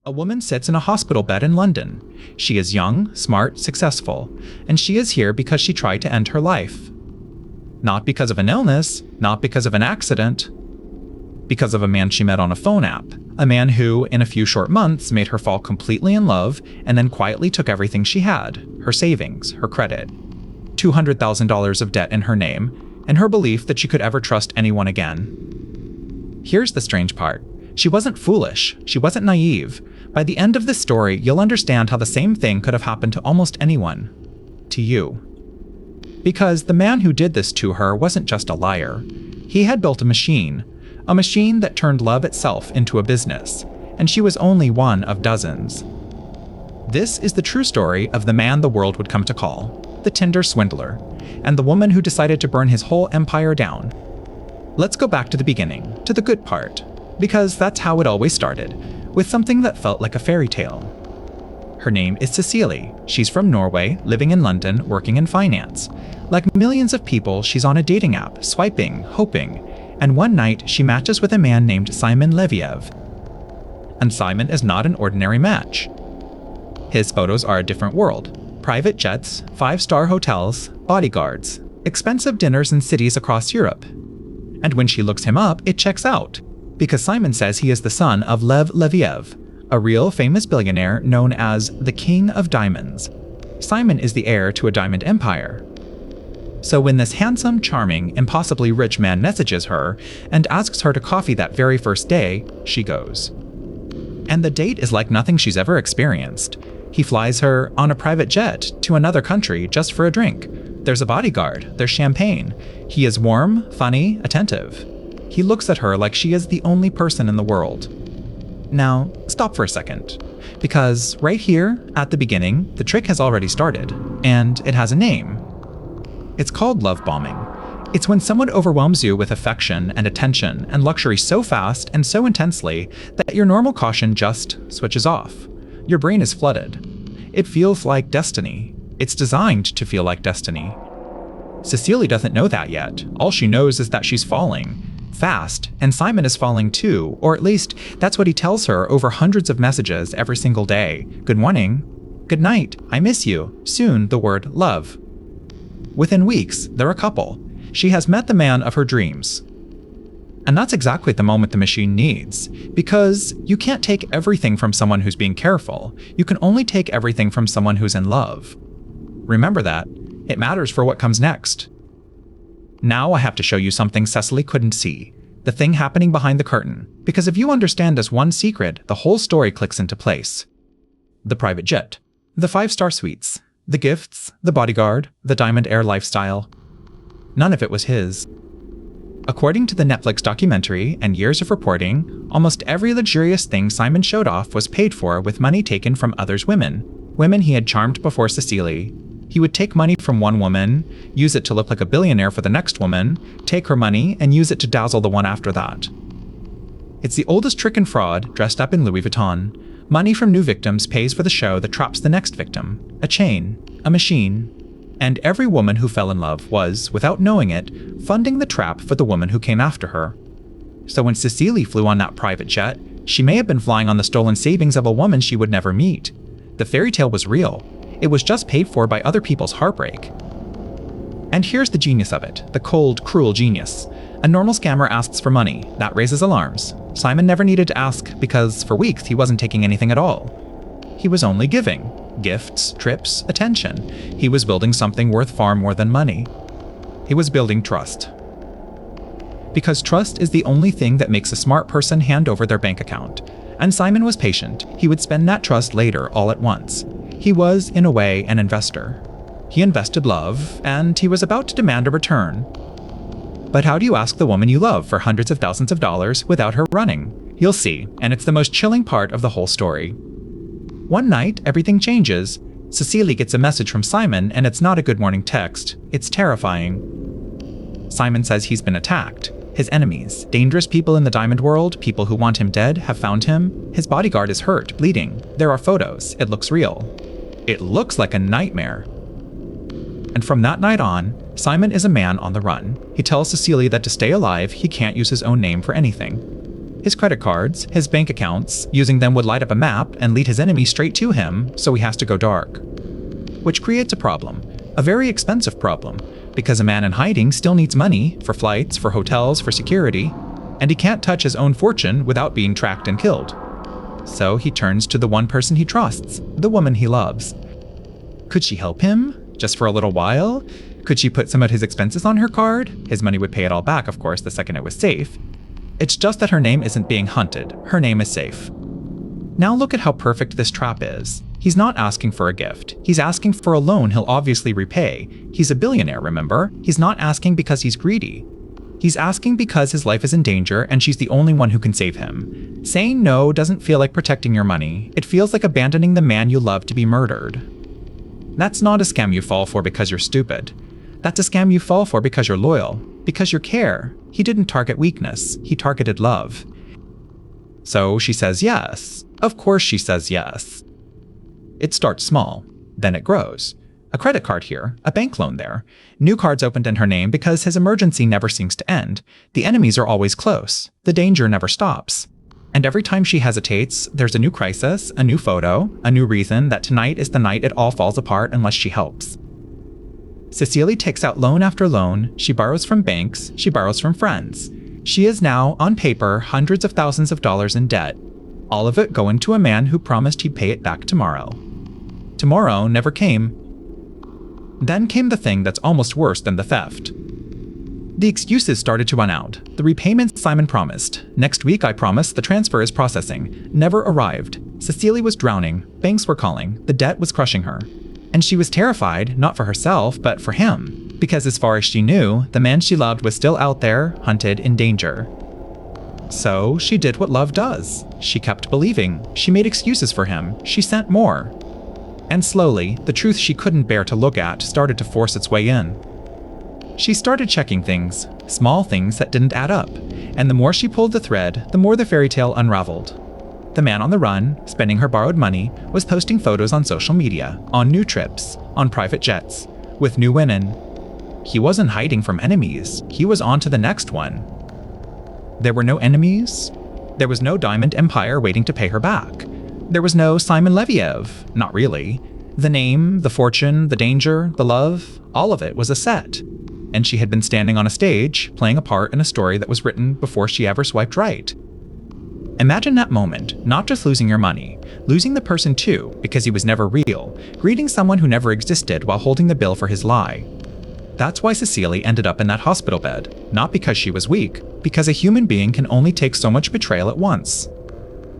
A woman sits in a hospital bed in London. She is young, smart, successful, and she is here because she tried to end her life. Not because of an illness, not because of an accident, because of a man she met on a phone app. A man who, in a few short months, made her fall completely in love and then quietly took everything she had, her savings, her credit, $200,000 of debt in her name, and her belief that she could ever trust anyone again. Here's the strange part. She wasn't foolish. She wasn't naive. By the end of this story, you'll understand how the same thing could have happened to almost anyone. To you. Because the man who did this to her wasn't just a liar. He had built a machine that turned love itself into a business, and she was only one of dozens. This is the true story of the man the world would come to call the Tinder swindler, and the woman who decided to burn his whole empire down. Let's go back to the beginning, to the good part, because that's how it always started, with something that felt like a fairy tale. Her name is Cecilie. She's from Norway, living in London, working in finance. Like millions of people, she's on a dating app, swiping, hoping, and one night she matches with a man named Simon Leviev. And Simon is not an ordinary match. His photos are a different world. Private jets, 5-star hotels, bodyguards, expensive dinners in cities across Europe. And when she looks him up, it checks out, because Simon says he is the son of Lev Leviev, a real famous billionaire known as the King of Diamonds. Simon is the heir to a diamond empire. So when this handsome, charming, impossibly rich man messages her and asks her to coffee that very first day, she goes. And the date is like nothing she's ever experienced. He flies her on a private jet to another country just for a drink. There's a bodyguard, there's champagne. He is warm, funny, attentive. He looks at her like she is the only person in the world. Now, stop for a second, because right here, at the beginning, the trick has already started, and it has a name. It's called love bombing. It's when someone overwhelms you with affection and attention and luxury so fast and so intensely that your normal caution just switches off. Your brain is flooded. It feels like destiny. It's designed to feel like destiny. Cecilie doesn't know that yet. All she knows is that she's falling. Fast, and Simon is falling too, or at least that's what he tells her over hundreds of messages every single day. Good morning. Good night. I miss you. Soon, the word love. Within weeks, they're a couple. She has met the man of her dreams. And that's exactly the moment the machine needs, because you can't take everything from someone who's being careful. You can only take everything from someone who's in love. Remember that. It matters for what comes next. Now I have to show you something Cecilie couldn't see, the thing happening behind the curtain, because if you understand this one secret, the whole story clicks into place. The private jet, the 5-star suites, the gifts, the bodyguard, the Diamond Air lifestyle. None of it was his. According to the Netflix documentary and years of reporting, almost every luxurious thing Simon showed off was paid for with money taken from others' women he had charmed before Cecilie. He would take money from one woman, use it to look like a billionaire for the next woman, take her money, and use it to dazzle the one after that. It's the oldest trick in fraud, dressed up in Louis Vuitton. Money from new victims pays for the show that traps the next victim. A chain, a machine. And every woman who fell in love was, without knowing it, funding the trap for the woman who came after her. So when Cecilie flew on that private jet, she may have been flying on the stolen savings of a woman she would never meet. The fairy tale was real. It was just paid for by other people's heartbreak. And here's the genius of it, the cold, cruel genius. A normal scammer asks for money. That raises alarms. Simon never needed to ask because for weeks he wasn't taking anything at all. He was only giving. Gifts, trips, attention. He was building something worth far more than money. He was building trust. Because trust is the only thing that makes a smart person hand over their bank account. And Simon was patient. He would spend that trust later all at once. He was, in a way, an investor. He invested love, and he was about to demand a return. But how do you ask the woman you love for hundreds of thousands of dollars without her running? You'll see, and it's the most chilling part of the whole story. One night, everything changes. Cecilie gets a message from Simon, and it's not a good morning text. It's terrifying. Simon says he's been attacked. His enemies, dangerous people in the diamond world, people who want him dead, have found him. His bodyguard is hurt, bleeding. There are photos. It looks real. It looks like a nightmare. And from that night on, Simon is a man on the run. He tells Cecilie that to stay alive, he can't use his own name for anything. His credit cards, his bank accounts, using them would light up a map and lead his enemy straight to him, so he has to go dark. Which creates a problem, a very expensive problem, because a man in hiding still needs money for flights, for hotels, for security, and he can't touch his own fortune without being tracked and killed. So he turns to the one person he trusts, the woman he loves. Could she help him? Just for a little while? Could she put some of his expenses on her card? His money would pay it all back, of course, the second it was safe. It's just that her name isn't being hunted. Her name is safe. Now look at how perfect this trap is. He's not asking for a gift. He's asking for a loan he'll obviously repay. He's a billionaire, remember? He's not asking because he's greedy. He's asking because his life is in danger and she's the only one who can save him. Saying no doesn't feel like protecting your money. It feels like abandoning the man you love to be murdered. That's not a scam you fall for because you're stupid. That's a scam you fall for because you're loyal, because you care. He didn't target weakness. He targeted love. So she says yes. Of course she says yes. It starts small, then it grows. A credit card here, a bank loan there. New cards opened in her name because his emergency never seems to end. The enemies are always close. The danger never stops. And every time she hesitates, there's a new crisis, a new photo, a new reason that tonight is the night it all falls apart unless she helps. Cecily takes out loan after loan. She borrows from banks. She borrows from friends. She is now, on paper, hundreds of thousands of dollars in debt. All of it going to a man who promised he'd pay it back tomorrow. Tomorrow never came. Then came the thing that's almost worse than the theft. The excuses started to run out. The repayments Simon promised. Next week, I promise, the transfer is processing. Never arrived. Cecily was drowning. Banks were calling. The debt was crushing her. And she was terrified, not for herself, but for him. Because as far as she knew, the man she loved was still out there, hunted, in danger. So she did what love does. She kept believing. She made excuses for him. She sent more. And slowly, the truth she couldn't bear to look at started to force its way in. She started checking things, small things that didn't add up, and the more she pulled the thread, the more the fairy tale unraveled. The man on the run, spending her borrowed money, was posting photos on social media, on new trips, on private jets, with new women. He wasn't hiding from enemies, he was on to the next one. There were no enemies. There was no diamond empire waiting to pay her back. There was no Simon Leviev, not really. The name, the fortune, the danger, the love, all of it was a set. And she had been standing on a stage, playing a part in a story that was written before she ever swiped right. Imagine that moment, not just losing your money, losing the person too, because he was never real, greeting someone who never existed while holding the bill for his lie. That's why Cecily ended up in that hospital bed, not because she was weak, because a human being can only take so much betrayal at once.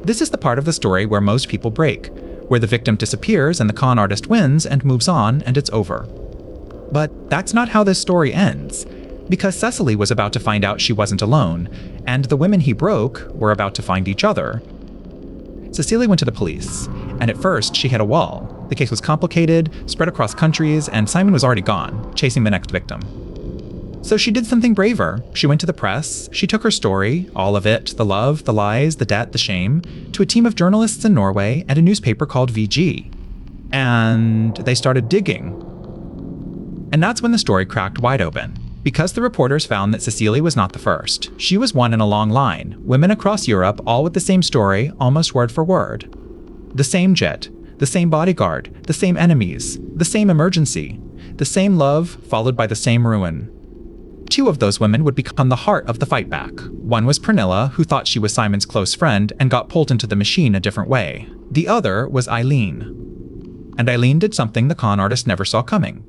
This is the part of the story where most people break, where the victim disappears and the con artist wins and moves on and it's over. But that's not how this story ends, because Cecily was about to find out she wasn't alone, and the women he broke were about to find each other. Cecily went to the police, and at first she hit a wall. The case was complicated, spread across countries, and Simon was already gone, chasing the next victim. So she did something braver. She went to the press. She took her story, all of it, the love, the lies, the debt, the shame, to a team of journalists in Norway and a newspaper called VG. And they started digging. And that's when the story cracked wide open. Because the reporters found that Cecily was not the first. She was one in a long line. Women across Europe, all with the same story, almost word for word. The same jet, the same bodyguard, the same enemies, the same emergency, the same love followed by the same ruin. Two of those women would become the heart of the fight back. One was Pernilla, who thought she was Simon's close friend and got pulled into the machine a different way. The other was Eileen. And Eileen did something the con artist never saw coming.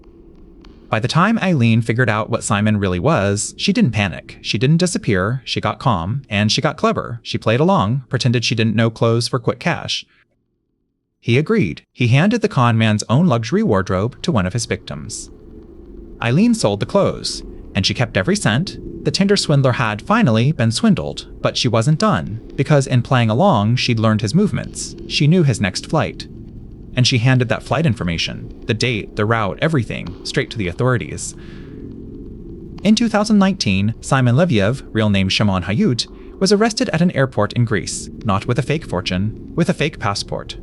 By the time Eileen figured out what Simon really was, she didn't panic. She didn't disappear. She got calm, and she got clever. She played along, pretended she didn't know clothes for quick cash. He agreed. He handed the con man's own luxury wardrobe to one of his victims. Eileen sold the clothes, and she kept every cent. The Tinder swindler had finally been swindled, but she wasn't done, because in playing along, she'd learned his movements. She knew his next flight. And she handed that flight information, the date, the route, everything, straight to the authorities. In 2019, Simon Leviev, real name Shimon Hayut, was arrested at an airport in Greece, not with a fake fortune, with a fake passport.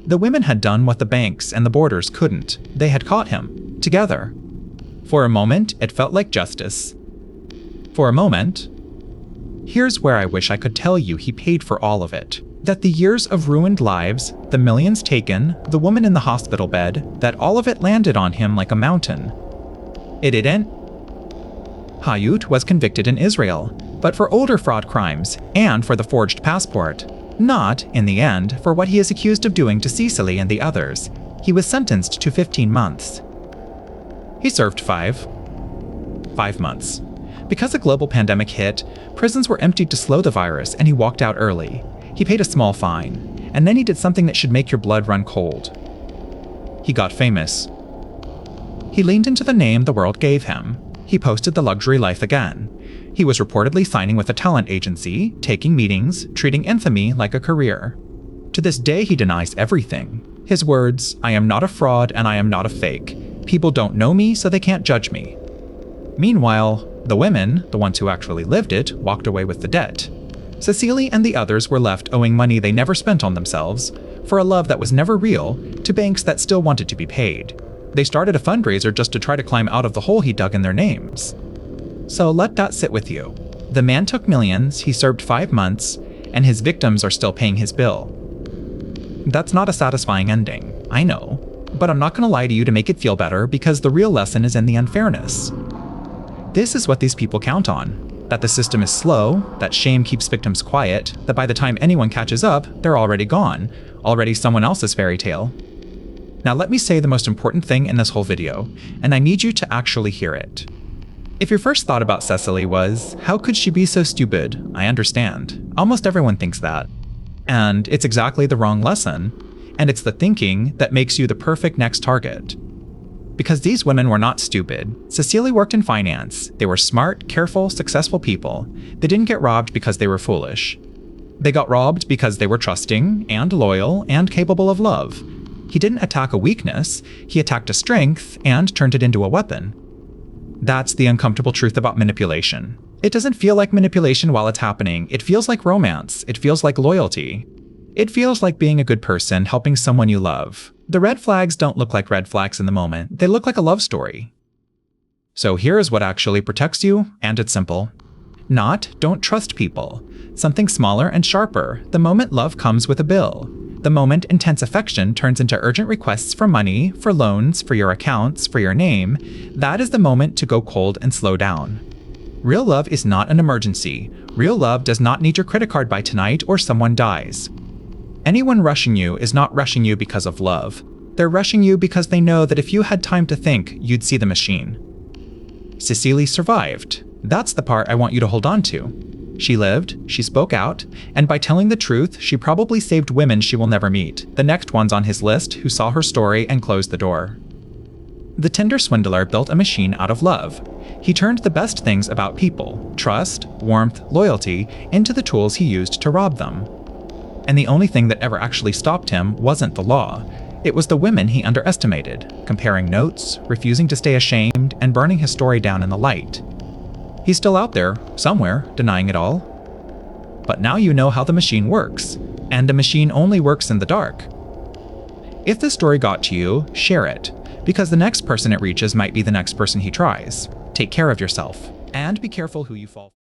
The women had done what the banks and the borders couldn't. They had caught him, together. For a moment, it felt like justice. For a moment, Here's where I wish I could tell you he paid for all of it. That the years of ruined lives, the millions taken, the woman in the hospital bed, that all of it landed on him like a mountain. It didn't. Hayut was convicted in Israel, but for older fraud crimes and for the forged passport. Not, in the end, for what he is accused of doing to Cecily and the others. He was sentenced to 15 months. He served 5 months. Because a global pandemic hit, prisons were emptied to slow the virus and he walked out early. He paid a small fine, and then he did something that should make your blood run cold. He got famous. He leaned into the name the world gave him. He posted the luxury life again. He was reportedly signing with a talent agency, taking meetings, treating infamy like a career. To this day, he denies everything. His words, "I am not a fraud and I am not a fake. People don't know me, so they can't judge me." Meanwhile, the women, the ones who actually lived it, walked away with the debt. Cecily and the others were left owing money they never spent on themselves, for a love that was never real, to banks that still wanted to be paid. They started a fundraiser just to try to climb out of the hole he dug in their names. So let that sit with you. The man took millions, he served 5 months, and his victims are still paying his bill. That's not a satisfying ending, I know, but I'm not going to lie to you to make it feel better because the real lesson is in the unfairness. This is what these people count on. That the system is slow, that shame keeps victims quiet, that by the time anyone catches up, they're already gone, already someone else's fairy tale. Now let me say the most important thing in this whole video, and I need you to actually hear it. If your first thought about Cecily was, how could she be so stupid? I understand. Almost everyone thinks that. And it's exactly the wrong lesson, and it's the thinking that makes you the perfect next target. Because these women were not stupid. Cecily worked in finance. They were smart, careful, successful people. They didn't get robbed because they were foolish. They got robbed because they were trusting, and loyal, and capable of love. He didn't attack a weakness, he attacked a strength and turned it into a weapon. That's the uncomfortable truth about manipulation. It doesn't feel like manipulation while it's happening. It feels like romance. It feels like loyalty. It feels like being a good person, helping someone you love. The red flags don't look like red flags in the moment. They look like a love story. So here's what actually protects you, and it's simple. Don't trust people. Something smaller and sharper, the moment love comes with a bill. The moment intense affection turns into urgent requests for money, for loans, for your accounts, for your name, that is the moment to go cold and slow down. Real love is not an emergency. Real love does not need your credit card by tonight or someone dies. Anyone rushing you is not rushing you because of love. They're rushing you because they know that if you had time to think, you'd see the machine. Cecily survived. That's the part I want you to hold on to. She lived, she spoke out, and by telling the truth, she probably saved women she will never meet, the next ones on his list who saw her story and closed the door. The Tinder swindler built a machine out of love. He turned the best things about people, trust, warmth, loyalty, into the tools he used to rob them. And the only thing that ever actually stopped him wasn't the law. It was the women he underestimated, comparing notes, refusing to stay ashamed, and burning his story down in the light. He's still out there, somewhere, denying it all. But now you know how the machine works, and a machine only works in the dark. If this story got to you, share it, because the next person it reaches might be the next person he tries. Take care of yourself, and be careful who you fall for.